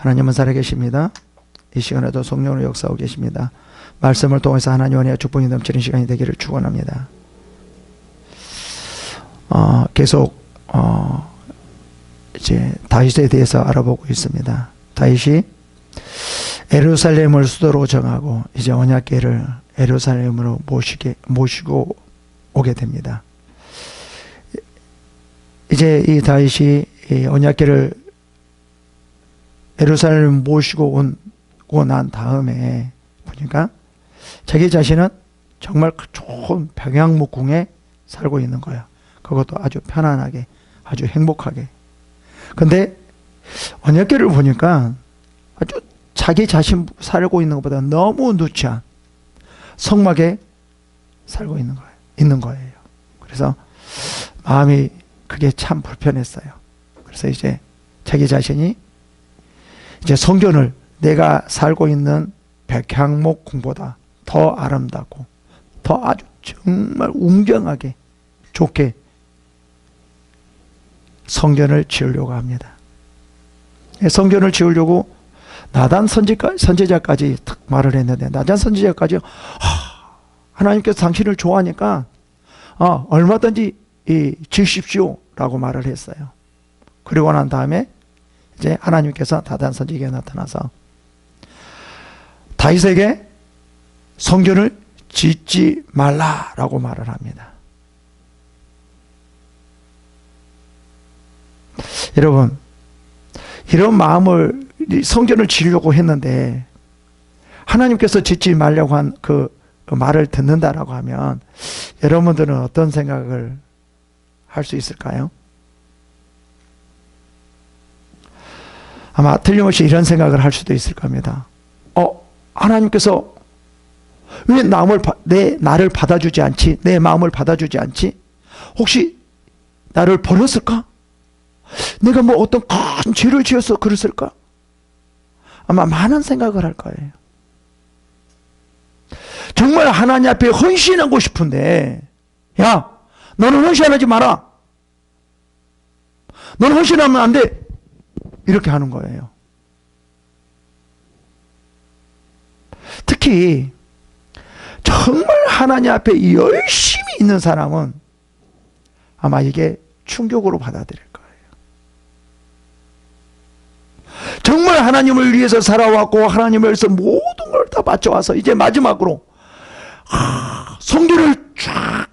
하나님은 살아계십니다. 이 시간에도 성령으로 역사하고 계십니다. 말씀을 통해서 하나님 은혜와 축복이 넘치는 시간이 되기를 축원합니다. 계속 이제 다윗에 대해서 알아보고 있습니다. 다윗이 예루살렘을 수도로 정하고 이제 언약궤를 예루살렘으로 모시고 오게 됩니다. 이제 이 다윗이 이 언약궤를 예루살렘 모시고 오고 난 다음에 보니까 자기 자신은 정말 좋은 평양목궁에 살고 있는 거야. 그것도 아주 편안하게, 아주 행복하게. 근데 언약궤를 보니까 아주 자기 자신 살고 있는 것보다 너무 누추한 성막에 살고 있는 거예요. 그래서 마음이 그게 참 불편했어요. 그래서 이제 자기 자신이 이제 성전을 내가 살고 있는 백향목궁보다 더 아름답고 더 아주 정말 웅장하게 좋게 성전을 지으려고 합니다. 성전을 지으려고 나단 선지자까지 탁 말을 했는데, 나단 선지자까지 하나님께서 당신을 좋아하니까 얼마든지 지으십시오 라고 말을 했어요. 그리고 난 다음에 이제 하나님께서 나단 선지자에게 나타나서 다윗에게 성전을 짓지 말라라고 말을 합니다. 여러분, 이런 마음을 성전을 지으려고 했는데 하나님께서 짓지 말라고 한 그 말을 듣는다라고 하면 여러분들은 어떤 생각을 할 수 있을까요? 아마 틀림없이 이런 생각을 할 수도 있을 겁니다. 하나님께서 왜 나를 받아주지 않지? 내 마음을 받아주지 않지? 혹시 나를 버렸을까? 내가 뭐 어떤 큰 죄를 지어서 그랬을까? 아마 많은 생각을 할 거예요. 정말 하나님 앞에 헌신하고 싶은데, 야, 너는 헌신하지 마라. 너는 헌신하면 안 돼. 이렇게 하는 거예요. 특히 정말 하나님 앞에 열심히 있는 사람은 아마 이게 충격으로 받아들일 거예요. 정말 하나님을 위해서 살아왔고 하나님을 위해서 모든 걸 다 바쳐와서 이제 마지막으로 성전을 쫙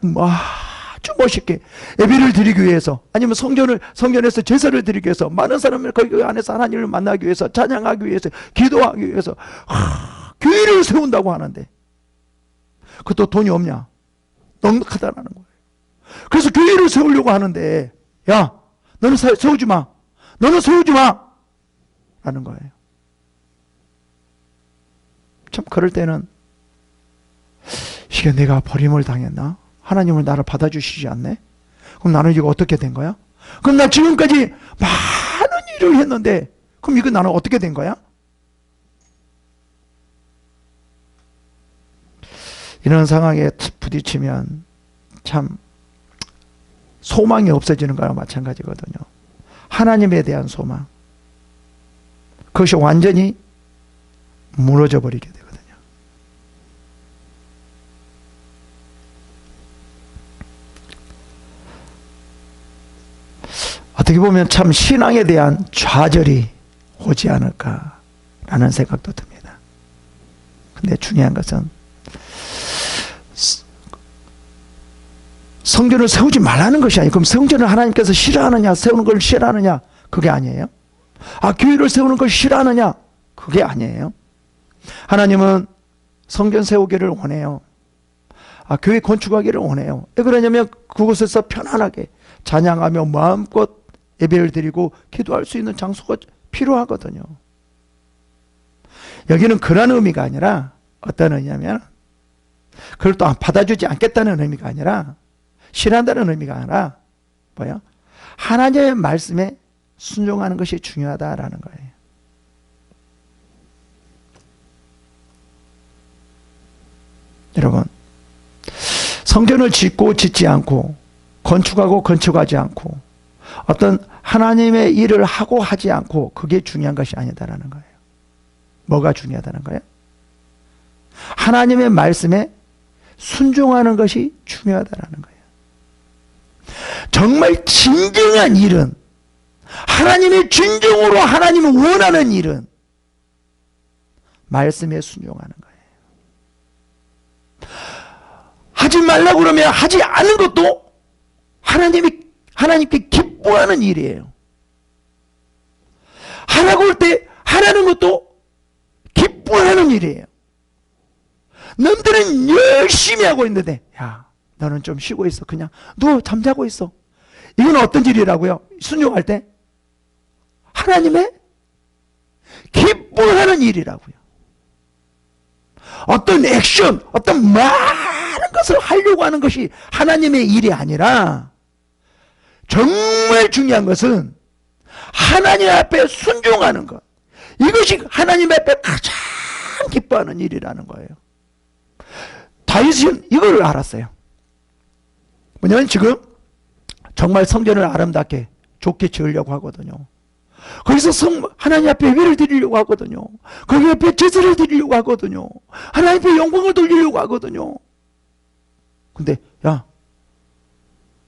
아주 멋있게 예배를 드리기 위해서, 아니면 성전에서 제사를 드리기 위해서, 많은 사람을 거기 안에서 하나님을 만나기 위해서, 찬양하기 위해서, 기도하기 위해서 교회를 세운다고 하는데 그것도 돈이 없냐? 넉넉하다라는 거예요. 그래서 교회를 세우려고 하는데, 야, 너는 세우지 마. 너는 세우지 마. 라는 거예요. 참 그럴 때는 이게 내가 버림을 당했나? 하나님을 나를 받아주시지 않네? 그럼 나는 이거 어떻게 된 거야? 그럼 나 지금까지 많은 일을 했는데 그럼 이거 나는 어떻게 된 거야? 이런 상황에 부딪히면 참 소망이 없어지는 거랑 마찬가지거든요. 하나님에 대한 소망, 그것이 완전히 무너져 버리게 되거든요. 어떻게 보면 참 신앙에 대한 좌절이 오지 않을까라는 생각도 듭니다. 근데 중요한 것은 성전을 세우지 말라는 것이 아니고, 그럼 성전을 하나님께서 싫어하느냐, 세우는 걸 싫어하느냐, 그게 아니에요. 교회를 세우는 걸 싫어하느냐, 그게 아니에요. 하나님은 성전 세우기를 원해요. 교회 건축하기를 원해요. 왜 그러냐면 그곳에서 편안하게 찬양하며 마음껏 예배를 드리고 기도할 수 있는 장소가 필요하거든요. 여기는 그런 의미가 아니라 어떤 의미냐면, 그걸 또 받아주지 않겠다는 의미가 아니라, 싫어한다는 의미가 아니라 뭐예요? 하나님의 말씀에 순종하는 것이 중요하다라는 거예요. 여러분, 성전을 짓고 짓지 않고, 건축하고 건축하지 않고, 어떤 하나님의 일을 하고 하지 않고 그게 중요한 것이 아니다라는 거예요. 뭐가 중요하다는 거예요? 하나님의 말씀에 순종하는 것이 중요하다라는 거예요. 정말 진정한 일은, 하나님의 진정으로 하나님이 원하는 일은 말씀에 순종하는 거예요. 하지 말라고 그러면 하지 않은 것도 하나님께 기뻐하는 일이에요. 하라고 할 때 하라는 것도 기뻐하는 일이에요. 남들은 열심히 하고 있는데, 야, 너는 좀 쉬고 있어. 그냥 누워 잠자고 있어. 이건 어떤 일이라고요? 순종할 때 하나님의 기뻐하는 일이라고요. 어떤 액션, 어떤 많은 것을 하려고 하는 것이 하나님의 일이 아니라, 정말 중요한 것은 하나님 앞에 순종하는 것. 이것이 하나님 앞에 가장 기뻐하는 일이라는 거예요. 다윗은 이걸 알았어요. 뭐냐면 지금 정말 성전을 아름답게 좋게 지으려고 하거든요. 거기서 하나님 앞에 예배를 드리려고 하거든요. 거기 앞에 제사를 드리려고 하거든요. 하나님 앞에 영광을 돌리려고 하거든요. 근데 야,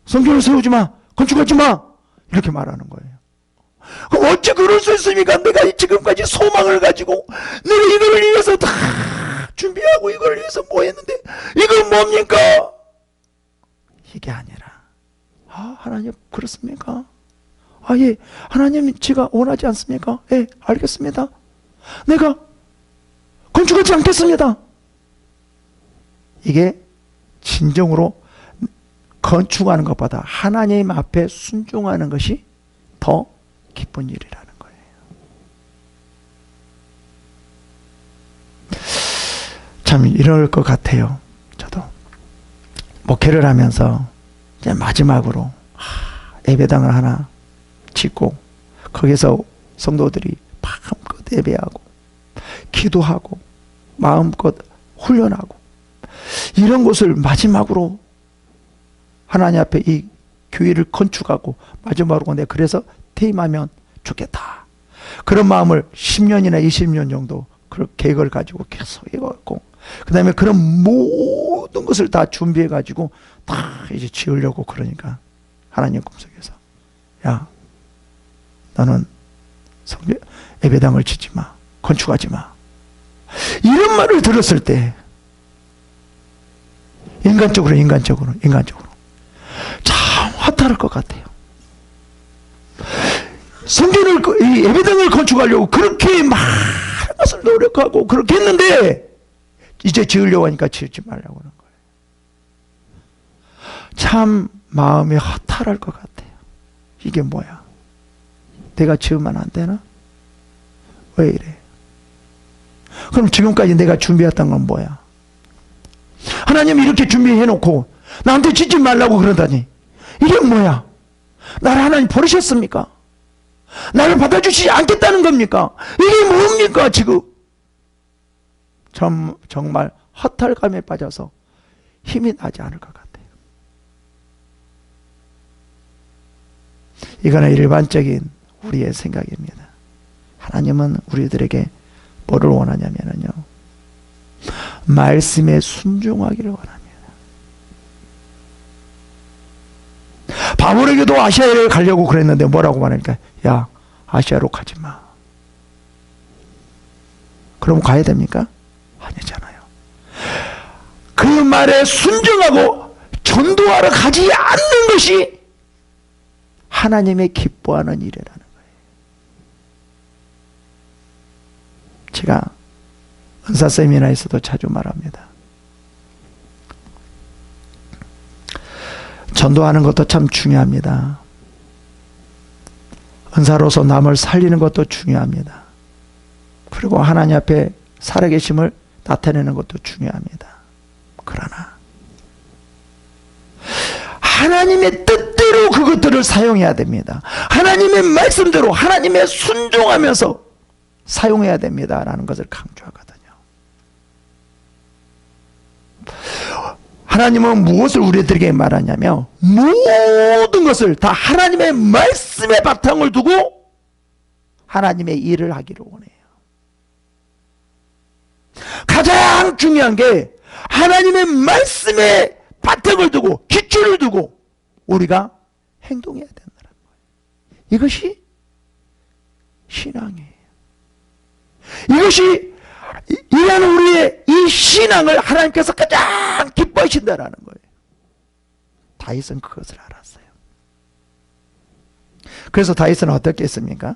성전을 세우지 마, 건축하지 마, 이렇게 말하는 거예요. 그럼 어찌 그럴 수 있습니까? 내가 지금까지 소망을 가지고 내가 이걸 위해서 다 준비하고 이걸 위해서 뭐 했는데 이건 뭡니까? 이게 아니라, 하나님 그렇습니까? 예, 하나님 제가 원하지 않습니까? 예, 알겠습니다. 내가 건축하지 않겠습니다. 이게 진정으로 건축하는 것보다 하나님 앞에 순종하는 것이 더 기쁜 일이라는 거예요. 참 이럴 것 같아요. 저도 목회를 하면서 이제 마지막으로 예배당을 하나 짓고 거기서 성도들이 마음껏 예배하고 기도하고 마음껏 훈련하고 이런 것을 마지막으로 하나님 앞에 이 교회를 건축하고 마지막으로 내가 그래서 퇴임하면 좋겠다. 그런 마음을 10년이나 20년 정도 그런 계획을 가지고 계속 해왔고, 그 다음에 그런 모든 것을 다 준비해가지고 다 이제 지으려고 그러니까 하나님 꿈속에서, 야, 너는 예배당을 짓지 마, 건축하지 마, 이런 말을 들었을 때 인간적으로 참 화탈할 것 같아요. 성전을, 이 예배당을 건축하려고 그렇게 많은 것을 노력하고 그렇게 했는데 이제 지으려고 하니까 지지 말라고 하는 거예요. 참 마음이 허탈할 것 같아요. 이게 뭐야? 내가 지으면 안 되나? 왜 이래? 그럼 지금까지 내가 준비했던 건 뭐야? 하나님이 이렇게 준비해놓고 나한테 짓지 말라고 그러다니 이게 뭐야? 나를 하나님 버리셨습니까? 나를 받아주시지 않겠다는 겁니까? 이게 뭡니까 지금? 정말 허탈감에 빠져서 힘이 나지 않을 것 같아요. 이거는 일반적인 우리의 생각입니다. 하나님은 우리들에게 뭐를 원하냐면요, 말씀에 순종하기를 원합니다. 바울에게도 아시아를 가려고 그랬는데 뭐라고 말하니까, 야, 아시아로 가지 마. 그럼 가야 됩니까? 아니잖아요. 그 말에 순종하고 전도하러 가지 않는 것이 하나님의 기뻐하는 일이라는 거예요. 제가 은사 세미나에서도 자주 말합니다. 전도하는 것도 참 중요합니다. 은사로서 남을 살리는 것도 중요합니다. 그리고 하나님 앞에 살아계심을 나타내는 것도 중요합니다. 그러나 하나님의 뜻대로 그것들을 사용해야 됩니다. 하나님의 말씀대로 하나님의 순종하면서 사용해야 됩니다라는 것을 강조하거든요. 하나님은 무엇을 우리들에게 말하냐면 모든 것을 다 하나님의 말씀에 바탕을 두고 하나님의 일을 하기를 원해요. 가장 중요한 게 하나님의 말씀에 바탕을 두고 기초를 두고 우리가 행동해야 된다는 거예요. 이것이 신앙이에요. 이것이 이라는 우리의 이 신앙을 하나님께서 가장 기뻐하신다라는 거예요. 다윗은 그것을 알았어요. 그래서 다윗은 어떻게 했습니까?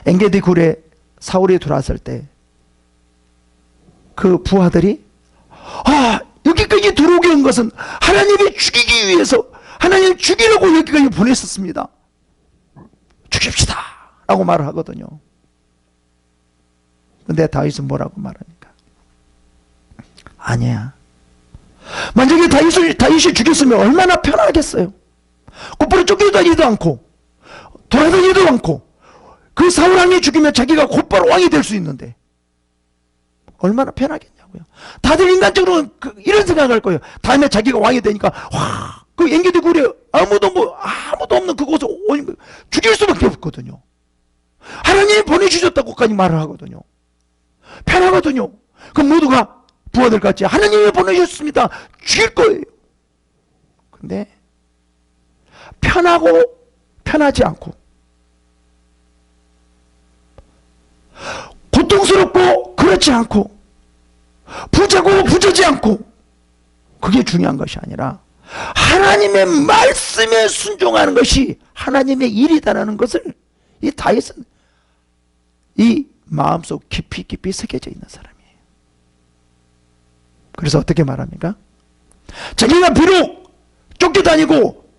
엔게디 굴에 사울이 들어왔을 때 그 부하들이 여기까지 들어오게 한 것은 하나님이 죽이기 위해서 하나님 죽이려고 여기까지 보냈었습니다. 죽입시다 라고 말을 하거든요. 근데 다윗은 뭐라고 말하니까 아니야. 만약에 다윗이 죽였으면 얼마나 편하겠어요. 곧바로 쫓겨다니지도 않고 돌아다니지도 않고 그 사울 왕이 죽이면 자기가 곧바로 왕이 될 수 있는데 얼마나 편하겠냐고요. 다들 인간적으로 이런 생각할 거예요. 다음에 자기가 왕이 되니까 그 엔게디 굴에 아무도 없는 그곳을 죽일 수밖에 없거든요. 하나님이 보내주셨다고까지 말을 하거든요. 편하거든요. 그럼 모두가 부하들 같이 하나님이 보내주셨습니다. 죽일 거예요. 근데 편하고 편하지 않고 고통스럽고 그렇지 않고 부자고 부자지 않고 그게 중요한 것이 아니라 하나님의 말씀에 순종하는 것이 하나님의 일이다라는 것을 이 다윗은 이 마음속 깊이 새겨져 있는 사람이에요. 그래서 어떻게 말합니까? 자기가 비록 쫓겨다니고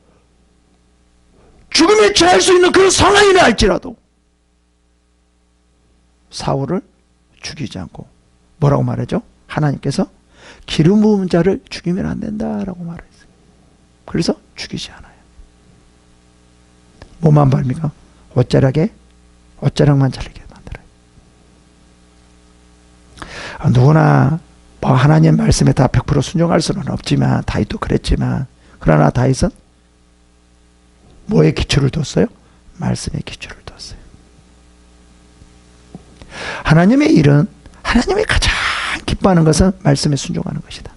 죽음에 처할 수 있는 그런 상황이라 할지라도 사울을 죽이지 않고 뭐라고 말하죠? 하나님께서 기름 부은 자를 죽이면 안 된다라고 말했어요. 그래서 죽이지 않아요. 뭐만 밟니까? 옷자락만 잘리게 만들어요. 누구나 뭐 하나님 말씀에 다 100% 순종할 수는 없지만 다윗도 그랬지만 그러나 다윗은 뭐에 기초를 뒀어요? 말씀에 기초를 뒀어요. 하나님의 일은 하나님이 가장 기뻐하는 것은 말씀에 순종하는 것이다.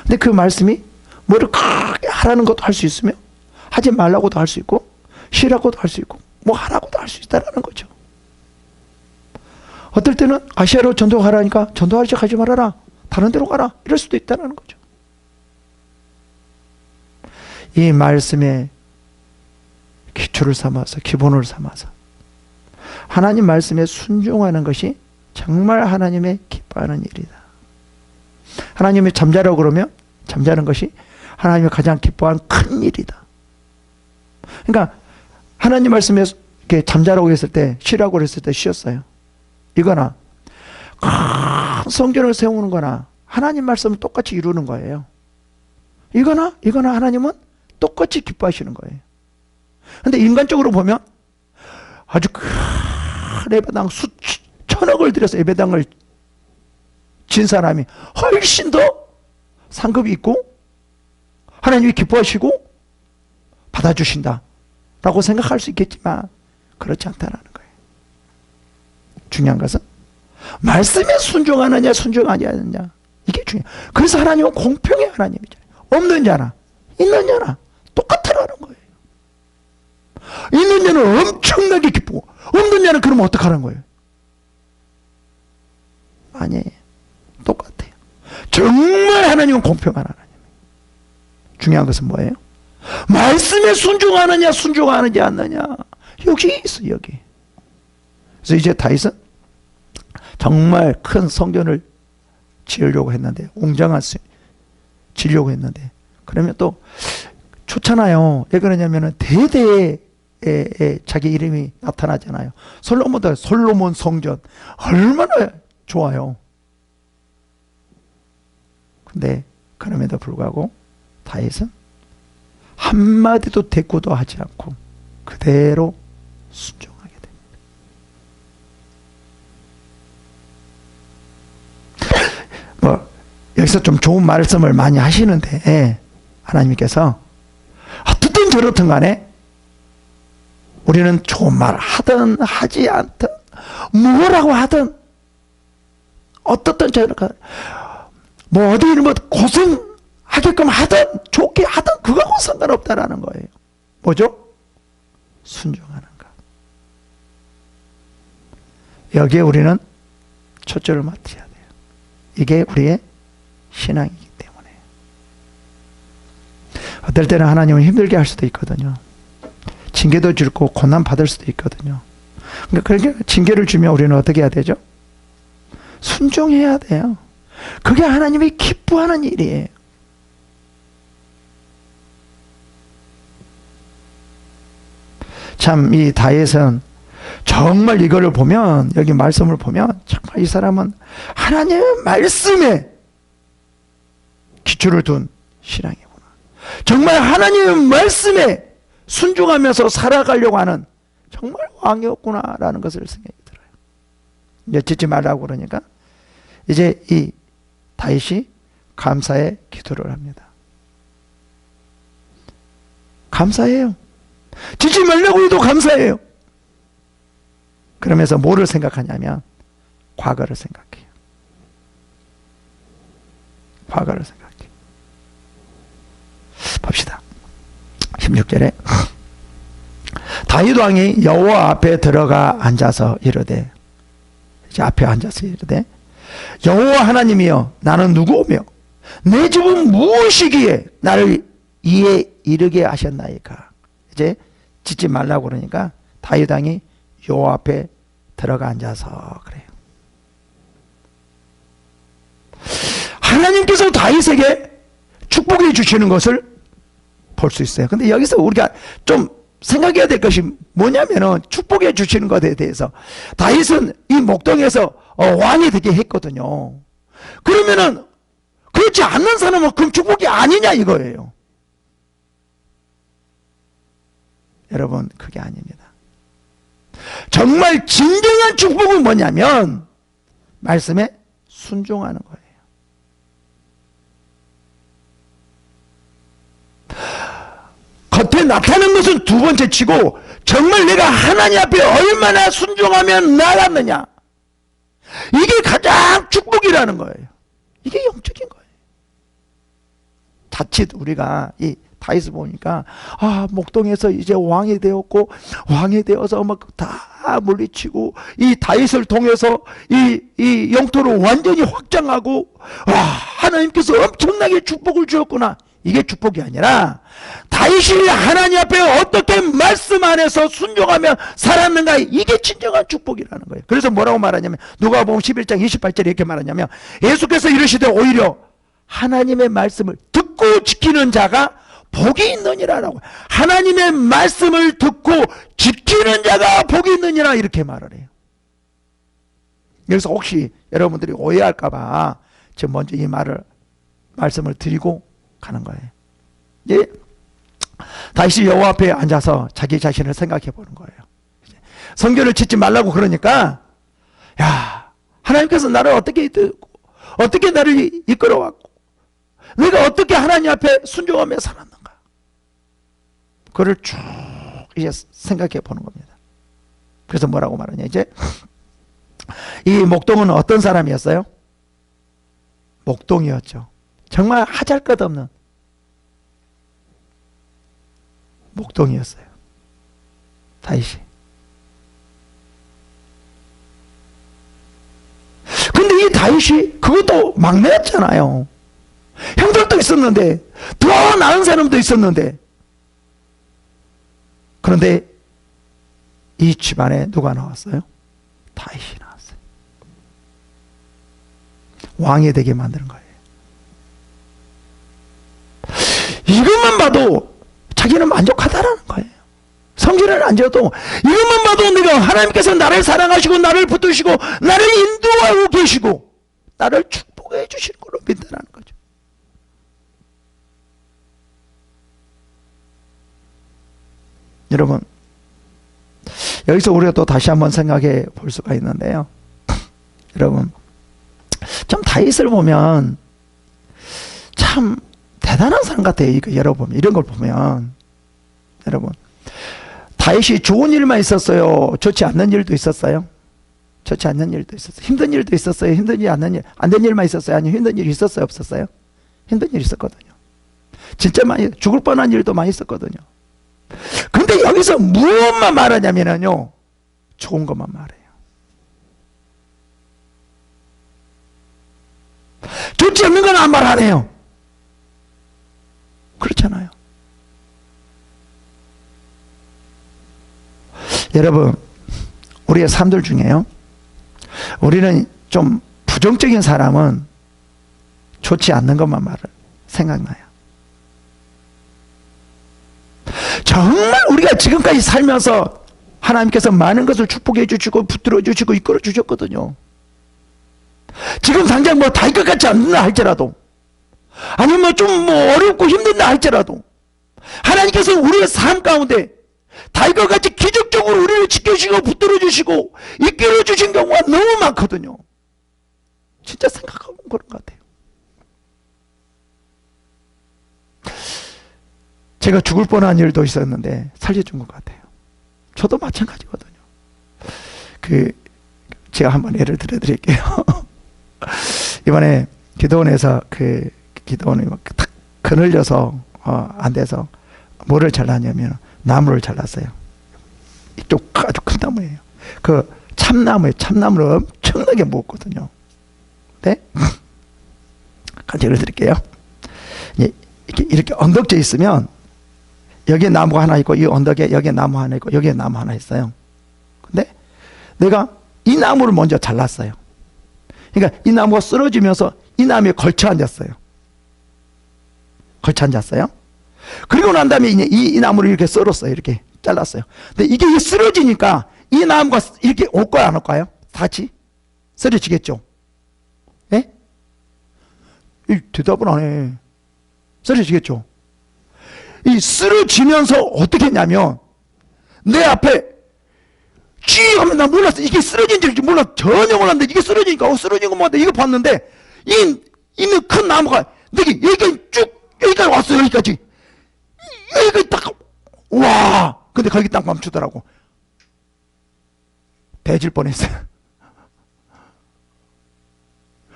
근데 그 말씀이 뭐를 크게 하라는 것도 할 수 있으며 하지 말라고도 할 수 있고 쉬라고도 할 수 있고 뭐 하라고도 할 수 있다라는 거죠. 어떨 때는 아시아로 전도하라니까 전도하지 가지 말아라. 다른 데로 가라. 이럴 수도 있다는 거죠. 이 말씀에 기초를 삼아서 기본을 삼아서 하나님 말씀에 순종하는 것이 정말 하나님의 기뻐하는 일이다. 하나님이 잠자라고 그러면 잠자는 것이 하나님이 가장 기뻐하는 큰 일이다. 그러니까 하나님 말씀에 이렇게 잠자라고 했을 때 쉬라고 했을 때 쉬었어요. 이거나 큰 성전을 세우는 거나 하나님 말씀을 똑같이 이루는 거예요. 이거나 하나님은 똑같이 기뻐하시는 거예요. 근데 인간적으로 보면 아주 큰 예배당 수천억을 들여서 예배당을 진 사람이 훨씬 더 상급이 있고 하나님이 기뻐하시고 받아주신다 라고 생각할 수 있겠지만 그렇지 않다는 거예요. 중요한 것은 말씀에 순종하느냐 순종하지 않느냐 이게 중요해요. 그래서 하나님은 공평의 하나님이잖아요. 없는 자나 있는 자나 똑같으라는 거예요. 있는 자는 엄청나게 기쁘고 없는 자는 그러면 어떡하라는 거예요? 아니에요. 똑같아요. 정말 하나님은 공평한 하나님이에요. 중요한 것은 뭐예요? 말씀에 순종하느냐 순종하느냐 않느냐 여기 있어 여기. 그래서 이제 다윗은 정말 큰 성전을 지으려고 했는데 웅장한 지으려고 했는데 그러면 또 좋잖아요. 왜 그러냐면은 대대에 자기 이름이 나타나잖아요. 솔로몬 성전 얼마나 좋아요. 근데 그럼에도 불구하고 다윗은 한마디도 대꾸도 하지 않고 그대로 순종하게 됩니다. 여기서 좀 좋은 말씀을 많이 하시는데, 하나님께서 어떻든 저렇든 간에 우리는 좋은 말 하든 하지 않든 뭐라고 하든 어떻든 저렇게 뭐 어디 뭐 고생하게끔 하든 좋게 하든 그거하고 상관없다라는 거예요. 뭐죠? 순종하는 것. 여기에 우리는 초점을 맞춰야 돼요. 이게 우리의 신앙이기 때문에. 어떨 때는 하나님은 힘들게 할 수도 있거든요. 징계도 주고 고난 받을 수도 있거든요. 그러니까 징계를 주면 우리는 어떻게 해야 되죠? 순종해야 돼요. 그게 하나님이 기뻐하는 일이에요. 참 이 다윗은 정말 이거를 보면, 여기 말씀을 보면 정말 이 사람은 하나님의 말씀에 기초를 둔 신앙이구나. 정말 하나님의 말씀에 순종하면서 살아가려고 하는 정말 왕이었구나라는 것을 생각이 들어요. 이제 짓지 말라고 그러니까 이제 이 다윗이 감사의 기도를 합니다. 감사해요. 짓지 말라고 해도 감사해요. 그러면서 뭐를 생각하냐면 과거를 생각해요. 과거를 생각해요. 봅시다. 16절에 다윗 왕이 여호와 앞에 들어가 앉아서 이르되, 이제 앞에 앉아서 이르되, 여호와 하나님이여 나는 누구오며 내 집은 무엇이기에 나를 이에 이르게 하셨나이까. 이제 짓지 말라고 그러니까 다윗 왕이 여호와 앞에 들어가 앉아서 그래요. 하나님께서 다윗에게 축복해 주시는 것을 볼 수 있어요. 근데 여기서 우리가 좀 생각해야 될 것이 뭐냐면은 축복해 주시는 것에 대해서 다윗은 이 목동에서 왕이 되게 했거든요. 그러면은 그렇지 않는 사람은 그럼 축복이 아니냐 이거예요. 여러분 그게 아닙니다. 정말 진정한 축복은 뭐냐면 말씀에 순종하는 거예요. 겉에 나타나는 것은 두 번째 치고 정말 내가 하나님 앞에 얼마나 순종하면 나갔느냐, 이게 가장 축복이라는 거예요. 이게 영적인 거예요. 자칫 우리가 이 다윗을 보니까 목동에서 이제 왕이 되었고 왕이 되어서 막 다 물리치고 이 다윗을 통해서 이 영토를 완전히 확장하고 하나님께서 엄청나게 축복을 주었구나. 이게 축복이 아니라 다윗이 하나님 앞에 어떻게 말씀 안에서 순종하며 살았는가, 이게 진정한 축복이라는 거예요. 그래서 뭐라고 말하냐면 누가복음 11장 28절에 이렇게 말하냐면 예수께서 이르시되 오히려 하나님의 말씀을 듣고 지키는 자가 복이 있느니라라고. 하나님의 말씀을 듣고 지키는 자가 복이 있느니라 이렇게 말을 해요. 그래서 혹시 여러분들이 오해할까 봐 지금 먼저 이 말씀을 드리고 가는 거예요. 예. 다시 여호와 앞에 앉아서 자기 자신을 생각해 보는 거예요. 성전을 짓지 말라고 그러니까 야, 하나님께서 나를 어떻게 나를 이끌어왔고 내가 어떻게 하나님 앞에 순종하며 살았는가, 그걸 쭉 이제 생각해 보는 겁니다. 그래서 뭐라고 말하냐, 이제 이 목동은 어떤 사람이었어요? 목동이었죠. 정말 하잘것없는 목동이었어요, 다윗이. 근데 이 다윗이 그것도 막내였잖아요. 형들도 있었는데, 더 나은 사람도 있었는데, 그런데 이 집안에 누가 나왔어요? 다윗이 나왔어요. 왕이 되게 만드는 거예요. 이것만 봐도 자기는 만족하다라는 거예요. 성질을 안 지어도 이것만 봐도 내가 하나님께서 나를 사랑하시고 나를 붙드시고 나를 인도하고 계시고 나를 축복해 주시는 걸로 믿는다는 거죠. 여러분, 여기서 우리가 또 다시 한번 생각해 볼 수가 있는데요. 여러분, 좀 다윗을 보면 참 대단한 사람 같아요. 이거 여러분 이런 걸 보면 여러분 다윗이 좋은 일만 있었어요? 좋지 않는 일도 있었어요? 좋지 않는 일도 있었어요. 힘든 일도 있었어요. 힘든 일, 안 된 일만 있었어요? 아니면 힘든 일이 있었어요? 없었어요? 힘든 일이 있었거든요. 진짜 많이 죽을 뻔한 일도 많이 있었거든요. 근데 여기서 무엇만 말하냐면요, 좋은 것만 말해요. 좋지 않는 건 안 말하네요. 그렇잖아요. 여러분, 우리의 삶들 중에요, 우리는 좀 부정적인 사람은 좋지 않는 것만 생각나요. 정말 우리가 지금까지 살면서 하나님께서 많은 것을 축복해 주시고 붙들어 주시고 이끌어 주셨거든요. 지금 당장 뭐 다윗 것 같지 않는다 할지라도, 아니면 좀 어렵고 힘든다 할지라도, 하나님께서 우리의 삶 가운데 다윗과 같이 기적적으로 우리를 지켜주시고 붙들어 주시고 이끌어 주신 경우가 너무 많거든요. 진짜 생각하고 그런 것 같아요. 제가 죽을 뻔한 일도 있었는데 살려준 것 같아요. 저도 마찬가지거든요. 제가 한번 예를 들어드릴게요. 이번에 기도원에서 기도원이 탁 그늘려서 안 돼서 뭐를 잘랐냐면 나무를 잘랐어요. 이쪽 아주 큰 나무예요. 참나무를 엄청나게 먹었거든요. 네? 예를 드릴게요. 이렇게 언덕져 있으면 여기에 나무가 하나 있고 이 언덕에 여기에 나무 하나 있고 여기에 나무 하나 있어요. 근데 내가 이 나무를 먼저 잘랐어요. 그러니까 이 나무가 쓰러지면서 이 나무에 걸쳐 앉았어요. 걸쳐 앉았어요. 그리고 난 다음에 이 나무를 이렇게 썰었어요. 이렇게 잘랐어요. 근데 이게 쓰러지니까 이 나무가 이렇게 올까요, 안 올까요? 같이 쓰러지겠죠. 예? 대답을 안 해. 쓰러지겠죠. 이 쓰러지면서 어떻게 했냐면 내 앞에 쥐 하면 나 몰랐어. 이게 쓰러진 줄 몰라. 전혀 몰랐는데 이게 쓰러지니까 쓰러진 거 뭔데 이거 봤는데 있는 큰 나무가 여기까지 쭉 여기까지 왔어요. 여기까지 딱 와. 근데 거기 딱 멈추더라고. 배질 뻔했어요.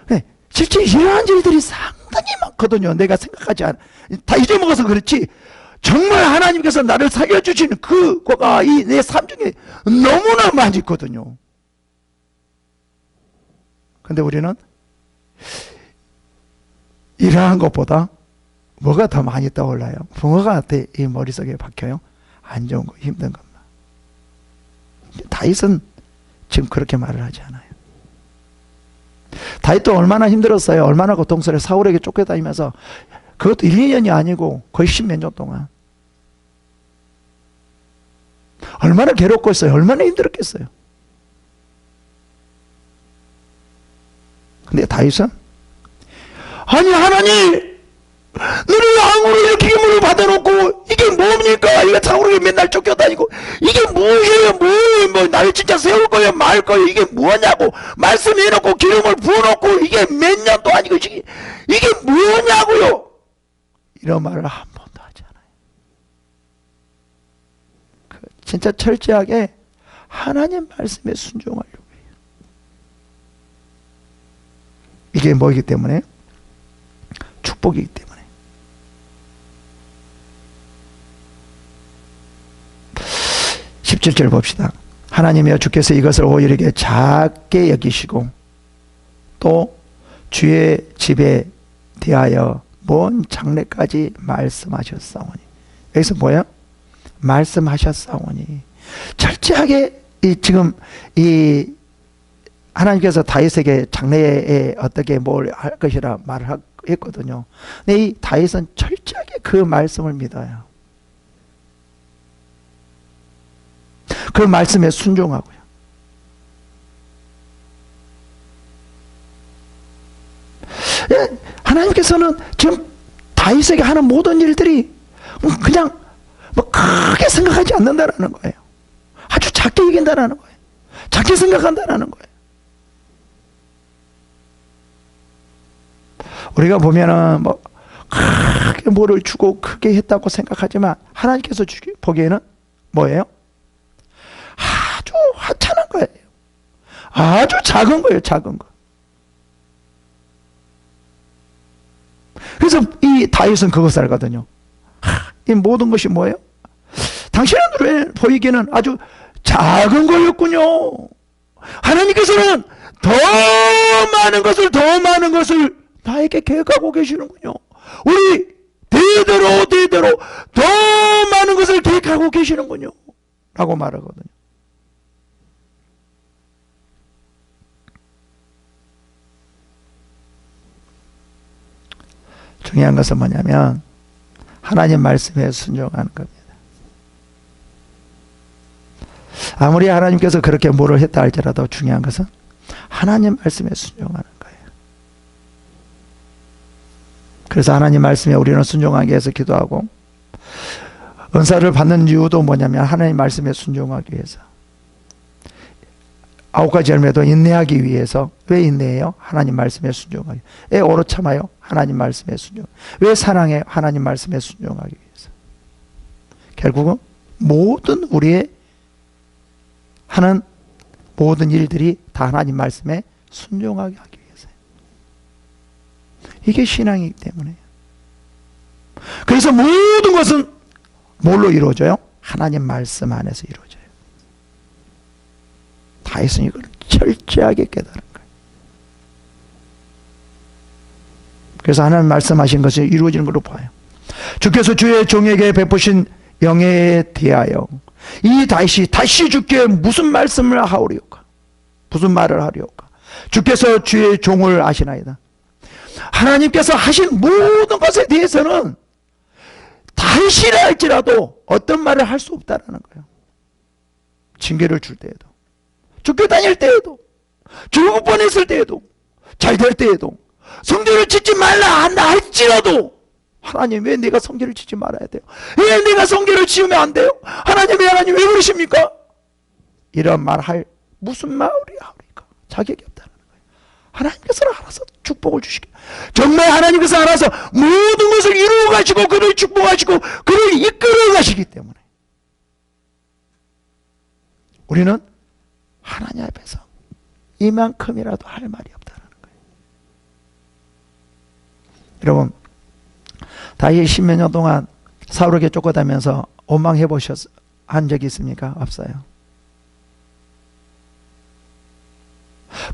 네, 실제 이러한 일들이 상당히 많거든요. 내가 생각하지 않아. 다 잊어먹어서 그렇지 정말 하나님께서 나를 살려주시는 그거가 이 내 삶 중에 너무나 많이 있거든요. 근데 우리는 이러한 것보다 뭐가 더 많이 떠올라요? 붕어가 이 머릿속에 박혀요? 안 좋은 거, 힘든 것만. 다윗은 지금 그렇게 말을 하지 않아요. 다윗도 얼마나 힘들었어요. 얼마나 고통스러워. 사울에게 쫓겨다니면서 그것도 1, 2년이 아니고 거의 10몇 년 동안. 얼마나 괴롭겠어요. 얼마나 힘들었겠어요. 근데 다윗은 아니 하나님 너를 왕으로 이렇게 기물을 받아놓고 이게 뭡니까? 이거 사울에게 맨날 쫓겨다니고 이게 무엇이에요? 뭐 나를 진짜 세울 거예요? 말 거예요? 이게 뭐냐고 말씀해놓고 기름을 부어놓고 이게 몇 년도 아니고 이게 뭐냐고요? 이런 말을 한 번도 하지 않아요. 진짜 철저하게 하나님 말씀에 순종하려고 해요. 이게 뭐이기 때문에? 축복이기 때문에. 17절 봅시다. 하나님이여 주께서 이것을 오히려 작게 여기시고 또 주의 집에 대하여 먼 장래까지 말씀하셨사오니. 여기서 뭐예요? 말씀하셨사오니. 철저하게 지금 하나님께서 다윗에게 장래에 어떻게 뭘 할 것이라 말을 했거든요. 근데 이 다윗은 철저하게 그 말씀을 믿어요. 그 말씀에 순종하고요. 하나님께서는 지금 다윗에게 하는 모든 일들이 그냥 뭐 크게 생각하지 않는다라는 거예요. 아주 작게 여긴다라는 거예요. 작게 생각한다라는 거예요. 우리가 보면은 크게 뭐를 주고 크게 했다고 생각하지만 하나님께서 보기에는 뭐예요? 아주 하찮은 거예요. 아주 작은 거예요. 작은 거. 그래서 이 다윗은 그것을 알거든요. 이 모든 것이 뭐예요? 당신의 눈에 보이기에는 아주 작은 거였군요. 하나님께서는 더 많은 것을 나에게 계획하고 계시는군요. 우리 대대로 더 많은 것을 계획하고 계시는군요. 라고 말하거든요. 중요한 것은 뭐냐면 하나님 말씀에 순종하는 겁니다. 아무리 하나님께서 그렇게 뭐를 했다 할지라도 중요한 것은 하나님 말씀에 순종하는 거예요. 그래서 하나님 말씀에 우리는 순종하기 위해서 기도하고, 은사를 받는 이유도 뭐냐면 하나님 말씀에 순종하기 위해서. 9가지 열매도 인내하기 위해서. 왜 인내해요? 하나님 말씀에 순종하기. 왜 오래 참아요? 하나님 말씀에 순종. 왜 사랑해요? 하나님 말씀에 순종하기 위해서. 결국은 모든 우리의 하는 모든 일들이 다 하나님 말씀에 순종하게 하기 위해서요. 이게 신앙이기 때문에요. 그래서 모든 것은 뭘로 이루어져요? 하나님 말씀 안에서 이루어져요. 다윗은 이걸 철저하게 깨달은 거예요. 그래서 하나님 말씀하신 것이 이루어지는 걸로 봐요. 주께서 주의 종에게 베푸신 영예에 대하여 이 다윗이 다시 주께 무슨 말씀을 하오리오까? 무슨 말을 하리오까? 주께서 주의 종을 아시나이다. 하나님께서 하신 모든 것에 대해서는 다윗이라 할지라도 어떤 말을 할 수 없다라는 거예요. 징계를 줄 때에도, 죽게 다닐 때에도, 죽을 뻔했을 때에도, 잘 될 때에도, 성전을 짓지 말라 한다 할지라도 하나님 왜 내가 성전을 짓지 말아야 돼요? 왜 내가 성전을 지으면 안 돼요? 하나님 왜 그러십니까? 이런 말 할 무슨 말이 하오리까? 자격이 없다는 거예요. 하나님께서 알아서 축복을 주시기, 정말 하나님께서 알아서 모든 것을 이루어 가시고 그를 축복하시고 그를 이끌어 가시기 때문에 우리는 하나님 앞에서 이만큼이라도 할 말이 없다는 거예요. 여러분, 다윗이 10몇 년 동안 사울에게 쫓겨다니면서 원망해 한 적이 있습니까? 없어요.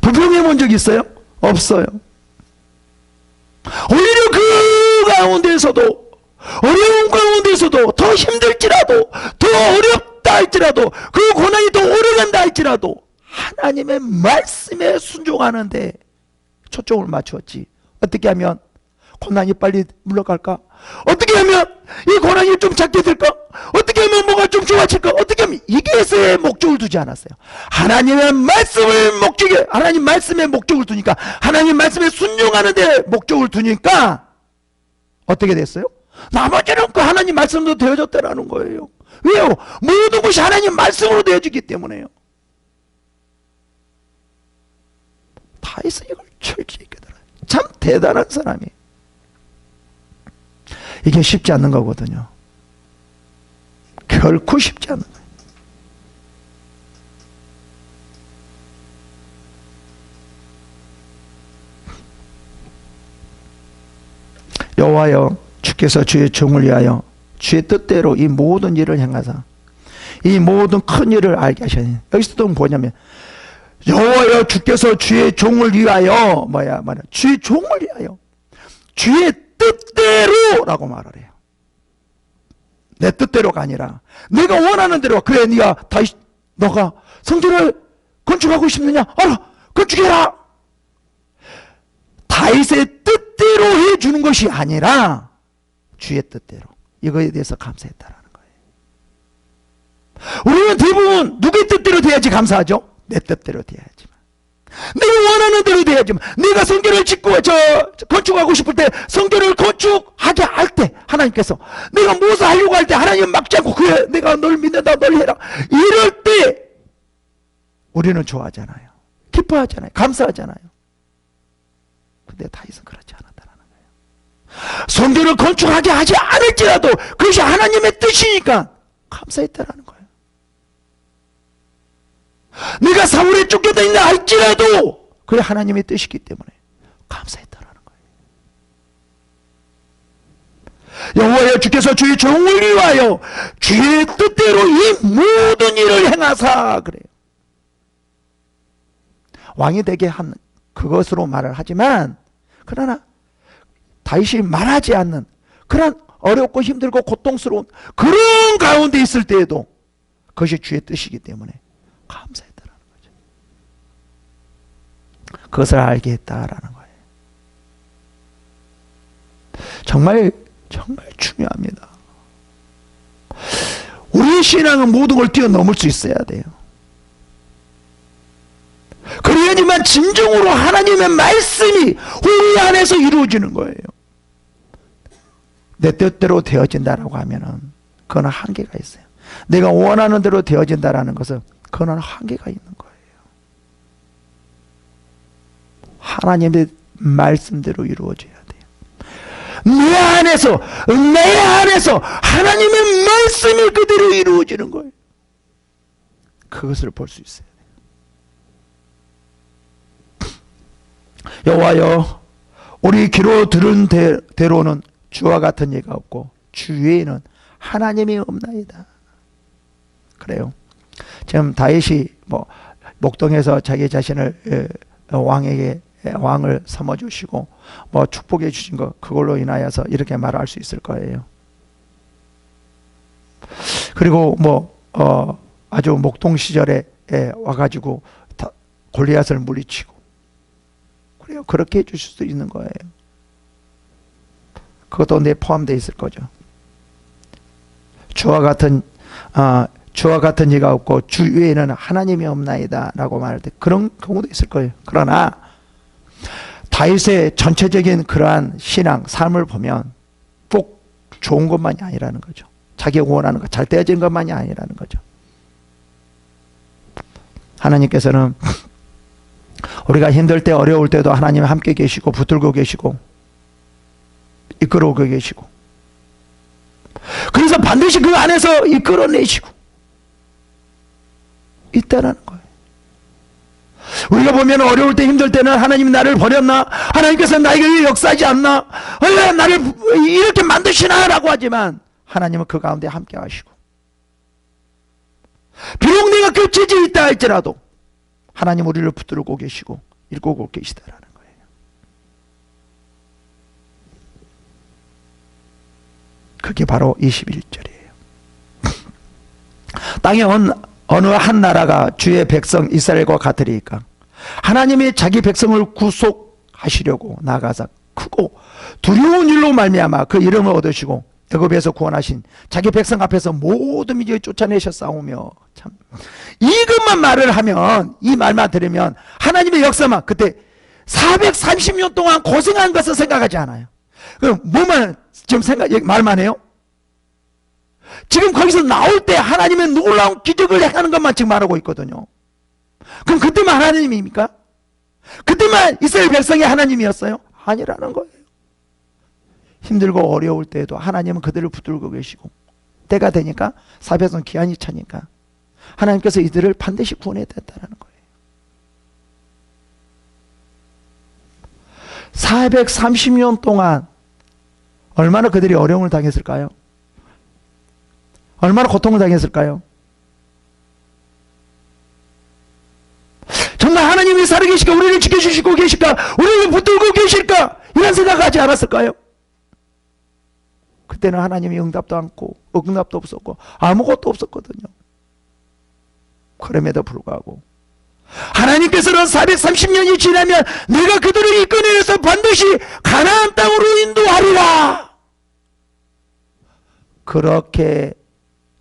불평해 본 적이 있어요? 없어요. 오히려 그 가운데서도, 어려운 가운데서도, 더 힘들지라도, 더 어렵다 할지라도, 그 고난이 더 오래간다 할지라도 하나님의 말씀에 순종하는데 초점을 맞추었지. 어떻게 하면 고난이 빨리 물러갈까? 어떻게 하면 이 고난이 좀 작게 될까? 어떻게 하면 뭐가 좀 좋아질까? 어떻게 하면 이게서의 목적을 두지 않았어요. 하나님의 말씀을 목적에, 하나님 말씀에 목적을 두니까, 하나님 말씀에 순종하는데 목적을 두니까 어떻게 됐어요? 나머지는 그 하나님 말씀도 되어졌다라는 거예요. 왜요? 모든 것이 하나님 말씀으로 되어지기 때문에요. 다윗은 이걸 철저히 깨달아요. 참 대단한 사람이에요. 이게 쉽지 않는 거거든요. 결코 쉽지 않는 거예요. 여호와여, 주께서 주의 종을 위하여 주의 뜻대로 이 모든 일을 행하사 이 모든 큰 일을 알게 하시니, 여기서 또 뭐냐면 여호와여, 주께서 주의 종을 위하여 주의 종을 위하여 주의 뜻대로라고 말을 해요. 내 뜻대로가 아니라 내가 원하는 대로. 그래, 너가 성전을 건축하고 싶느냐? 알아, 건축해라. 다윗의 뜻대로 해주는 것이 아니라 주의 뜻대로. 이거에 대해서 감사했다라는 거예요. 우리는 대부분 누구의 뜻대로 돼야지 감사하죠? 내 뜻대로 돼야지만, 내가 원하는 대로 돼야지만, 내가 성전을 짓고 건축하고 싶을 때, 성전을 건축하게 할 때 하나님께서, 내가 무엇을 하려고 할 때 하나님 막지 않고, 그래 내가 널 믿는다, 널 해라, 이럴 때 우리는 좋아하잖아요. 기뻐하잖아요. 감사하잖아요. 근데 다윗은 그렇지 않았다는 거예요. 성전을 건축하게 하지 않을지라도 그것이 하나님의 뜻이니까 감사했다라는 거예요. 내가 사울에 쫓겨다닌다 할지라도 그게 하나님의 뜻이기 때문에 감사했다라는 거예요. 여호와여 주께서 주의 종을 위하여 주의 뜻대로 이 모든 일을 행하사 그래요. 왕이 되게 한 그것으로 말을 하지만 그러나 다윗이 말하지 않는 그런 어렵고 힘들고 고통스러운 그런 가운데 있을 때에도 그것이 주의 뜻이기 때문에 감사했다라는 거죠. 그것을 알게 했다라는 거예요. 정말 중요합니다. 우리의 신앙은 모든 걸 뛰어넘을 수 있어야 돼요. 그래야지만 진정으로 하나님의 말씀이 우리 안에서 이루어지는 거예요. 내 뜻대로 되어진다라고 하면은 그건 한계가 있어요. 내가 원하는 대로 되어진다라는 것은 그건 한계가 있는 거예요. 하나님의 말씀대로 이루어져야 돼요. 내 안에서 하나님의 말씀이 그대로 이루어지는 거예요. 그것을 볼 수 있어요. 여호와여 우리 귀로 들은 대로는 주와 같은 이가 없고 주 외에는 하나님이 없나이다. 그래요. 지금 다윗이 목동에서 자기 자신을 왕을 삼아주시고 축복해 주신 것 그걸로 인하여서 이렇게 말할 수 있을 거예요. 그리고 아주 목동 시절에 와가지고 골리앗을 물리치고 그래요. 그렇게 해주실 수도 있는 거예요. 그것도 내 포함되어 있을 거죠. 주와 같은 이가 없고 주 외에는 하나님이 없나이다 라고 말할 때 그런 경우도 있을 거예요. 그러나 다윗의 전체적인 그러한 신앙, 삶을 보면 꼭 좋은 것만이 아니라는 거죠. 자기가 원하는 것, 잘 되어진 것만이 아니라는 거죠. 하나님께서는 우리가 힘들 때 어려울 때도 하나님이 함께 계시고 붙들고 계시고 이끌어오고 계시고 그래서 반드시 그 안에서 이끌어내시고 있다라는 거예요. 우리가 보면 어려울 때 힘들 때는 하나님이 나를 버렸나? 하나님께서 나에게 역사하지 않나? 왜 나를 이렇게 만드시나? 라고 하지만 하나님은 그 가운데 함께 하시고 비록 내가 겹쳐져 있다 할지라도 하나님 우리를 붙들고 계시고 이끌고 계시다라는 거예요. 그게 바로 21절이에요. 땅에 어느 한 나라가 주의 백성 이스라엘과 같으리까 하나님이 자기 백성을 구속하시려고 나가사 크고 두려운 일로 말미암아 그 이름을 얻으시고 애굽에서 구원하신 자기 백성 앞에서 모든 민족을 쫓아내셨사오며 참 이것만 말을 하면 이 말만 들으면 하나님의 역사만 그때 430년 동안 고생한 것을 생각하지 않아요. 그럼 뭐만 지금 말만 해요? 지금 거기서 나올 때 하나님의 놀라운 기적을 행하는 것만 지금 말하고 있거든요. 그럼 그때만 하나님입니까? 그때만 이스라엘 백성이 하나님이었어요? 아니라는 거예요. 힘들고 어려울 때에도 하나님은 그들을 붙들고 계시고 때가 되니까 사백성 기한이 차니까 하나님께서 이들을 반드시 구원해야 된다는 거예요. 430년 동안 얼마나 그들이 어려움을 당했을까요? 얼마나 고통을 당했을까요? 정말 하나님이 살아계실까? 우리를 지켜주시고 계실까? 우리를 붙들고 계실까? 이런 생각하지 않았을까요? 그때는 하나님이 응답도 않고 응답도 없었고 아무것도 없었거든요. 그럼에도 불구하고 하나님께서는 430년이 지나면 내가 그들을 이끌어내서 반드시 가나안 땅으로 인도하리라 그렇게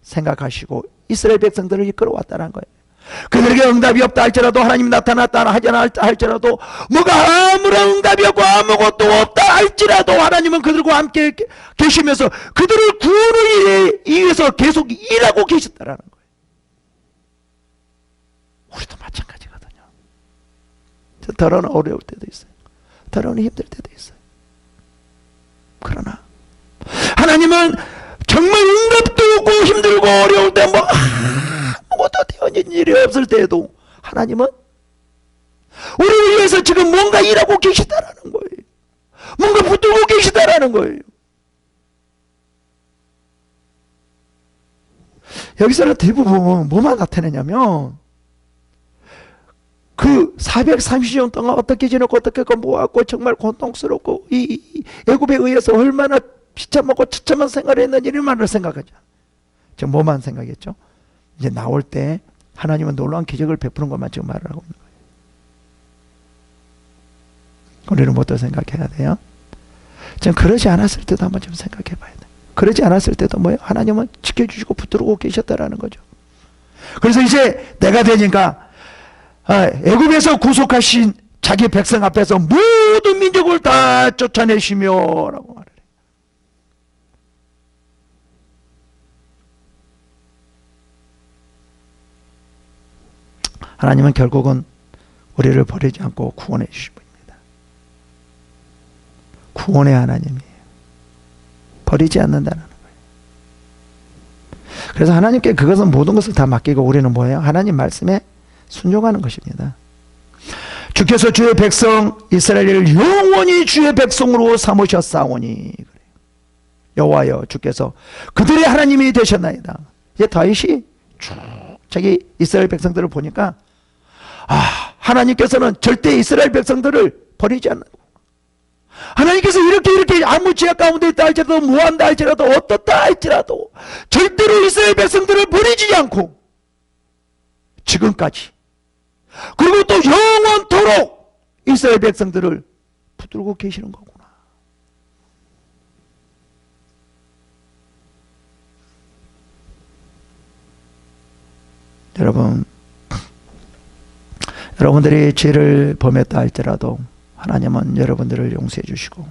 생각하시고 이스라엘 백성들을 이끌어왔다는 거예요. 그들에게 응답이 없다 할지라도 하나님 나타났다 할지라도 뭐가 아무런 응답이 없고 아무것도 없다 할지라도 하나님은 그들과 함께 계시면서 그들을 구원을 위해서 계속 일하고 계셨다는 거예요. 우리도 마찬가지거든요. 더러는 어려울 때도 있어요. 더러는 힘들 때도 있어요. 그러나 하나님은 정말 응답도 없고 힘들고 어려울 때 뭐 아무것도 되어진 일이 없을 때에도 하나님은 우리를 위해서 지금 뭔가 일하고 계시다라는 거예요. 뭔가 붙들고 계시다라는 거예요. 여기서는 대부분 뭐만 나타내냐면 그 430년 동안 어떻게 지냈고 어떻게 모았고 정말 고통스럽고 이 애굽에 의해서 얼마나 비참하고 처참한 생활을 했는지 이만을 생각하죠. 지금 뭐만 생각했죠? 이제 나올 때 하나님은 놀라운 기적을 베푸는 것만 지금 말을 하고 있는 거예요. 우리는 뭐또 생각해야 돼요? 지금 그러지 않았을 때도 한번 좀 생각해 봐야 돼요. 그러지 않았을 때도 뭐예요? 하나님은 지켜주시고 붙들고 계셨다라는 거죠. 그래서 이제 내가 되니까 애굽에서 구속하신 자기 백성 앞에서 모든 민족을 다 쫓아내시며 라고 말을 해요. 하나님은 결국은 우리를 버리지 않고 구원해 주신 분입니다. 구원의 하나님이에요. 버리지 않는다는 거예요. 그래서 하나님께 그것은 모든 것을 다 맡기고 우리는 뭐예요? 하나님 말씀에 순종하는 것입니다. 주께서 주의 백성 이스라엘을 영원히 주의 백성으로 삼으셨사오니 여호와여 주께서 그들의 하나님이 되셨나이다. 이제 다윗이 쭉 자기 이스라엘 백성들을 보니까 하나님께서는 절대 이스라엘 백성들을 버리지 않는다. 하나님께서 이렇게 아무 죄악 가운데 있다 할지라도 무한다 할지라도 어떻다 할지라도 절대로 이스라엘 백성들을 버리지 않고 지금까지 그리고 또 영원토록 이스라엘 백성들을 붙들고 계시는 거구나. 여러분들이 죄를 범했다 할지라도 하나님은 여러분들을 용서해 주시고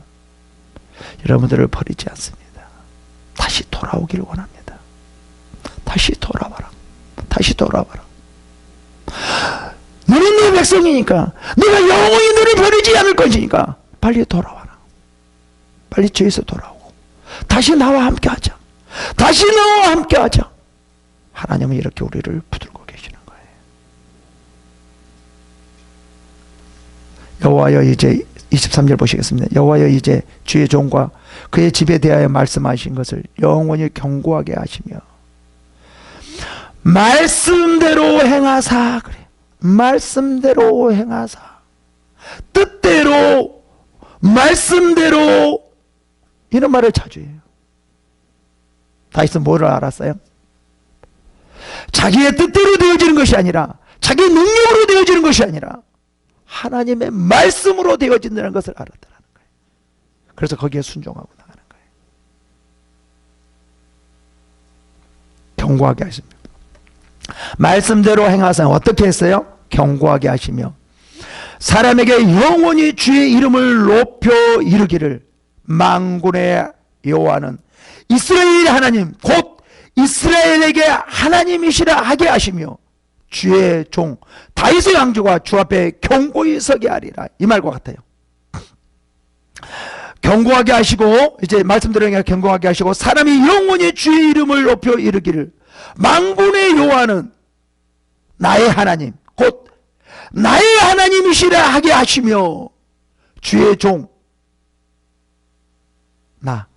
여러분들을 버리지 않습니다. 다시 돌아오기를 원합니다. 다시 돌아와라. 다시 돌아와라. 너는 내 백성이니까 내가 영원히 너를 버리지 않을 것이니까 빨리 돌아와라. 빨리 죄에서 돌아오고 다시 나와 함께 하자. 다시 나와 함께 하자. 하나님은 이렇게 우리를 붙들고 계시는 거예요. 여호와여 이제 23절 보시겠습니다. 여호와여 이제 주의 종과 그의 집에 대하여 말씀하신 것을 영원히 견고하게 하시며 말씀대로 행하사 그래. 말씀대로 행하사 뜻대로 말씀대로 이런 말을 자주 해요. 다윗은 뭐를 알았어요? 자기의 뜻대로 되어지는 것이 아니라 자기 능력으로 되어지는 것이 아니라 하나님의 말씀으로 되어진다는 것을 알았다는 거예요. 그래서 거기에 순종하고 나가는 거예요. 견고하게 하십니다. 말씀대로 행하사 어떻게 했어요? 견고하게 하시며 사람에게 영원히 주의 이름을 높여 이르기를 만군의 여호와는 이스라엘 하나님 곧 이스라엘에게 하나님이시라 하게 하시며 주의 종 다윗의 왕조가 주 앞에 견고히 서게 하리라. 이 말과 같아요. 견고하게 하시고 이제 말씀대로 견고하게 하시고 사람이 영원히 주의 이름을 높여 이르기를 만군의 여호와는 나의 하나님 곧 나의 하나님이시라 하게 하시며 주의 종 나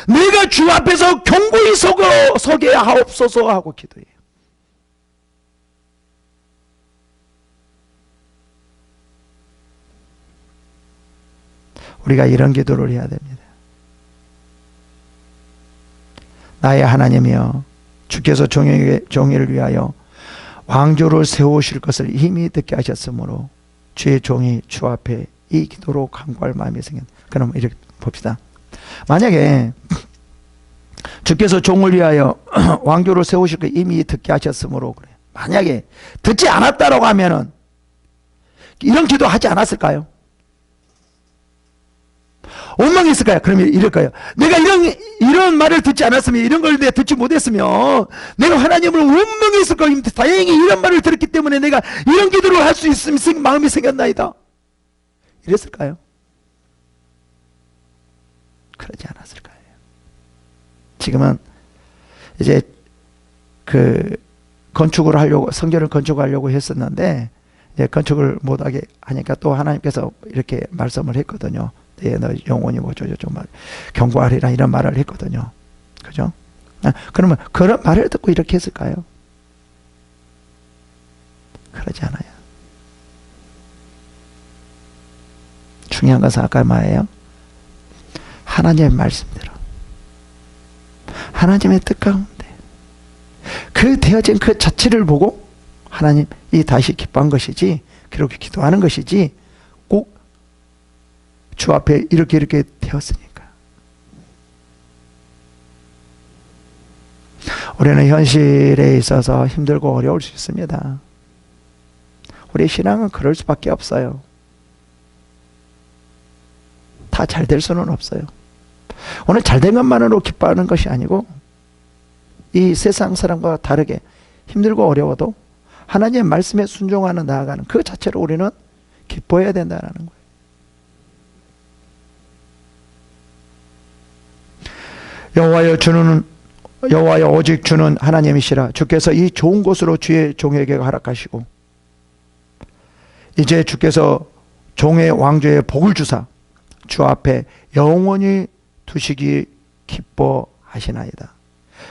내가 주 앞에서 견고히 서게 하옵소서 하고 기도해요. 우리가 이런 기도를 해야 됩니다. 나의 하나님이여 주께서 종이를 위하여 왕조를 세우실 것을 이미 듣게 하셨으므로 주의 종이 주 앞에 이 기도로 간구할 마음이 생겼다. 그럼 이렇게 봅시다. 만약에 주께서 종을 위하여 왕조를 세우실 것 이미 듣게 하셨으므로 그래. 만약에 듣지 않았다라고 하면은 이런 기도 하지 않았을까요? 원망했을까요? 그러면 이럴까요? 내가 이런 말을 듣지 않았으면, 이런 걸 내가 듣지 못했으면 내가 하나님을 원망했을 것입니다. 다행히 이런 말을 들었기 때문에 내가 이런 기도를 할 수 있으면 마음이 생겼나이다. 이랬을까요? 그러지 않았을 거예요. 지금은 이제 그 건축을 하려고, 성전을 건축하려고 했었는데 이제 건축을 못하게 하니까 또 하나님께서 이렇게 말씀을 했거든요. 너 영혼이 뭐 정말 경고하리라 이런 말을 했거든요. 그죠? 그러면 그런 말을 듣고 이렇게 했을까요? 그러지 않아요. 중요한 것은 아까 말이에요. 하나님의 말씀대로, 하나님의 뜻 가운데 그 되어진 그 자체를 보고 하나님 이 다시 기뻐한 것이지, 그렇게 기도하는 것이지, 꼭 주 앞에 이렇게 되었으니까. 우리는 현실에 있어서 힘들고 어려울 수 있습니다. 우리 신앙은 그럴 수밖에 없어요. 다 잘 될 수는 없어요. 오늘 잘된 것만으로 기뻐하는 것이 아니고, 이 세상 사람과 다르게 힘들고 어려워도 하나님의 말씀에 순종하는, 나아가는 그 자체로 우리는 기뻐해야 된다는 거예요. 여호와여 오직 주는 하나님이시라. 주께서 이 좋은 곳으로 주의 종에게 허락하시고, 이제 주께서 종의 왕조의 복을 주사 주 앞에 영원히 두시기 기뻐하시나이다.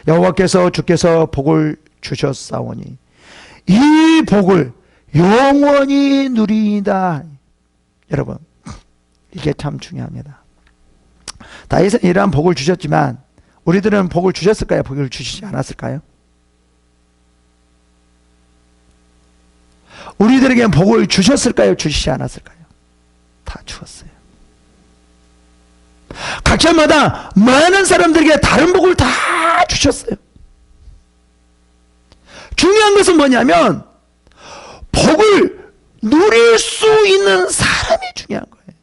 여호와께서 주께서 복을 주셨사오니 이 복을 영원히 누리이다. 여러분, 이게 참 중요합니다. 다윗은 이러한 복을 주셨지만 우리들은 복을 주셨을까요? 복을 주시지 않았을까요? 우리들에게 복을 주셨을까요? 주시지 않았을까요? 다 주었어요. 각자마다 많은 사람들에게 다른 복을 다 주셨어요. 중요한 것은 뭐냐면 복을 누릴 수 있는 사람이 중요한 거예요.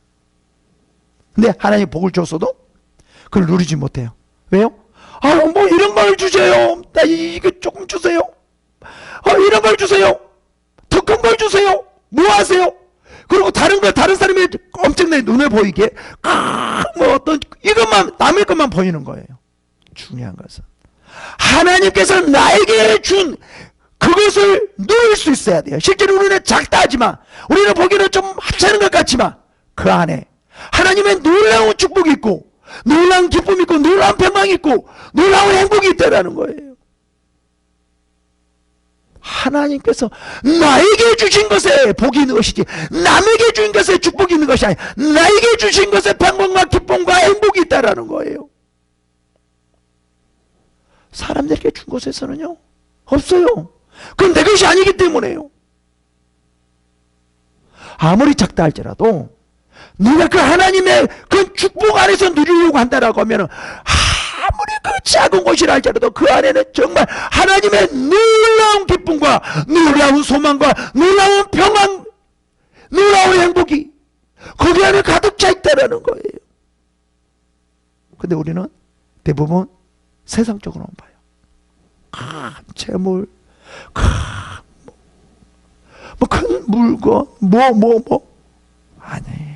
근데 하나님 복을 줬어도 그걸 누리지 못해요. 왜요? 뭐 이런 걸 주세요. 나 이거 조금 주세요. 이런 걸 주세요. 더 큰 걸 주세요. 뭐 하세요? 그리고 다른 사람이 엄청나게 눈에 보이게 뭐 어떤 이것만, 남의 것만 보이는 거예요. 중요한 것은 하나님께서 나에게 준 그것을 누릴 수 있어야 돼요. 실제로 우리는 작다 하지만, 우리는 보기에는 좀 하찮은 것 같지만 그 안에 하나님의 놀라운 축복이 있고, 놀라운 기쁨이 있고, 놀라운 평강이 있고, 놀라운 행복이 있다는 거예요. 하나님께서 나에게 주신 것에 복이 있는 것이지, 남에게 주신 것에 축복이 있는 것이 아니라 나에게 주신 것에 평강과 기쁨과 행복이 있다는 거예요. 사람들에게 준 것에서는요, 없어요. 그건 내 것이 아니기 때문에요. 아무리 작다 할지라도 네가 그 하나님의 그 축복 안에서 누리려고 한다라고 하면은, 아무리 그 작은 것이라 할지라도 그 안에는 정말 하나님의 놀라운 기쁨과 놀라운 소망과 놀라운 평안, 놀라운 행복이 거기 안에 가득 차 있다라는 거예요. 근데 우리는 대부분 세상적으로만 봐요. 재물, 큰 물건, 아니에요.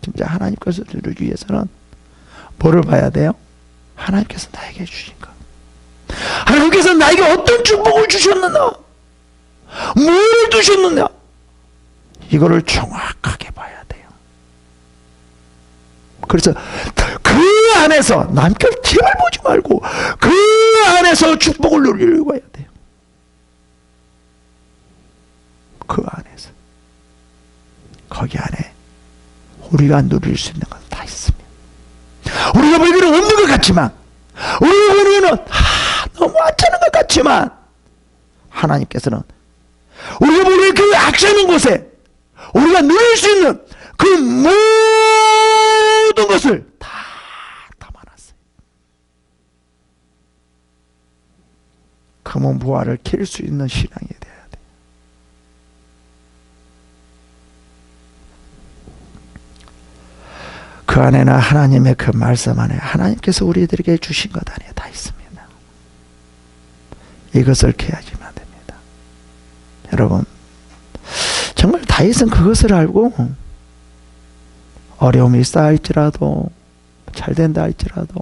진짜 하나님께서 누리기 위해서는 뭐를 봐야 돼요? 하나님께서 나에게 주신 것, 하나님께서 나에게 어떤 축복을 주셨느냐, 뭘 주셨느냐, 이거를 정확하게 봐야 돼요. 그래서 그 안에서 남들 제발 보지 말고 그 안에서 축복을 누리려고 해야 돼요. 그 안에서, 거기 안에 우리가 누릴 수 있는 건 다 있습니다. 우리가 보기에는 없는 것 같지만, 우리가 보기에는 너무 하찮은 것 같지만, 하나님께서는 우리가 보기에는 그 악찮은 곳에 우리가 누릴 수 있는 그 모든 것을 다 담아놨어요. 금은 부활을 킬 수 있는 신앙이 돼야 돼요. 그 안에는 하나님의 그 말씀 안에 하나님께서 우리들에게 주신 것 안에 다 있습니다. 이것을 깨야지만 됩니다. 여러분, 정말 다윗은 그것을 알고 어려움이 있다 할지라도, 잘 된다 할지라도,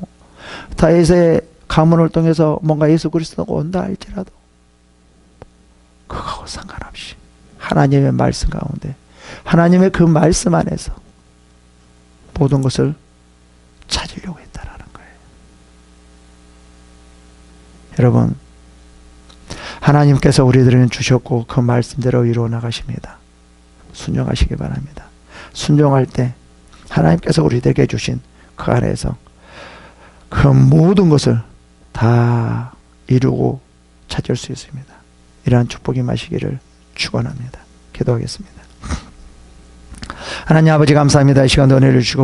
다윗의 가문을 통해서 뭔가 예수 그리스도가 온다 할지라도 그거하고 상관없이 하나님의 말씀 가운데 하나님의 그 말씀 안에서 모든 것을 찾으려고 했다라는 거예요. 여러분, 하나님께서 우리들에게 주셨고 그 말씀대로 이루어 나가십니다. 순종하시기 바랍니다. 순종할 때 하나님께서 우리들에게 주신 그 안에서 그 모든 것을 다 이루고 찾을 수 있습니다. 이러한 축복이 마시기를 축원합니다. 기도하겠습니다. 하나님 아버지 감사합니다. 이 시간도 은혜를 주시고